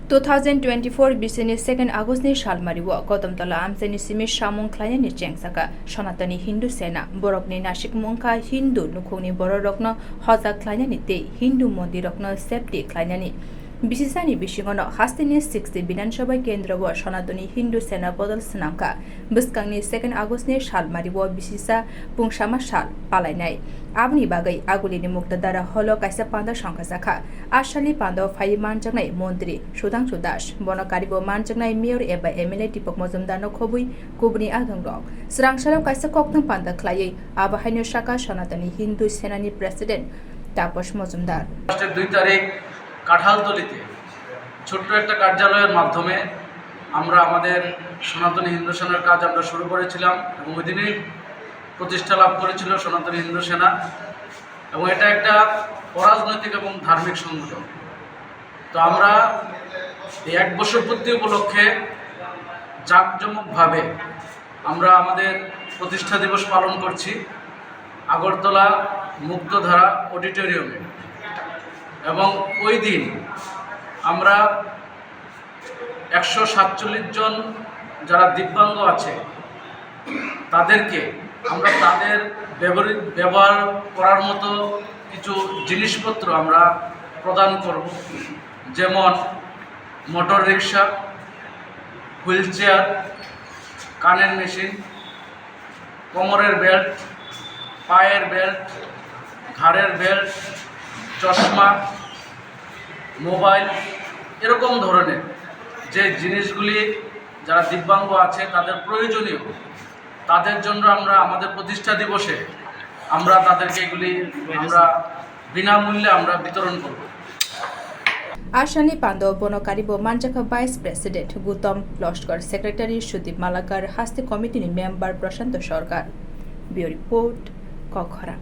2024 bisini 2 August ni shalmariwo Kotomtala amseni simi shamung klaya ni chengsaka Sanatani Hindu Sena borokni Nashik mungka Hindu nukhungni bororokno hoza klaya ni te Hindu mondirokno septi klaya ni Bisisani bishingono hastini 60 Bidanshabai Kendrawo Sanatani Hindu Sena bodol senamka biskangni 2 August ni shalmariwo bisisa pungsama shal palaijaknai Abni bagai agulini muktadara holo kaisa panda sangkasaka ashali panda phai manjaknai mantri Sudhanshu Das bonakaribo manjaknai mayor eba MLA Tipok Mojumdar no khobui kubni agangrok srangsalam kaisa koktham panda khlai abahaino shaka Sanatani Hindu Sena ni president Taposh Mojumdar 2 তারিখ কাঠালতলিতে ছোট্ট একটা কার্যালয়ের মাধ্যমে আমরা আমাদের সনাতনী হিন্দু সেনার কাজ আমরা শুরু করেছিলাম এবং ওই দিনই প্রতিষ্ঠা লাভ করেছিল সনাতনী হিন্দু সেনা এবং এটা একটা অরাজনৈতিক এবং ধার্মিক সংগঠন। তো আমরা এই 1 বছর পূর্তি উপলক্ষে জাঁকজমকভাবে আমরা আমাদের প্রতিষ্ঠা দিবস পালন করছি আগরতলা মুক্তধারা অডিটোরিয়ামে এবং ওই দিন আমরা 147 জন যারা দিব্যাঙ্গ আছে তাদেরকে আমরা তাদের ব্যবহার করার মতো কিছু জিনিসপত্র আমরা প্রদান করব, যেমন মোটর রিক্সা, হুইল চেয়ার, কানের মেশিন, কোমরের বেল্ট, পায়ের বেল্ট, ঘাড়ের বেল্ট, চশমা, মোবাইল, এরকম ধরনের যে জিনিসগুলি যারা দিব্যাঙ্গ আছে তাদের প্রয়োজনীয় তাদের জন্য আমরা আমাদের প্রতিষ্ঠা দিবসে আমরা তাদেরকে এগুলি আমরা বিনামূল্যে আমরা বিতরণ করব। Ashani Pando Bonokaribo Manjaka Vice President Gutom Loshkar Secretary Shudip Malakar Haste Committee Member Prashanto Sarkar Bureau Report Kokhara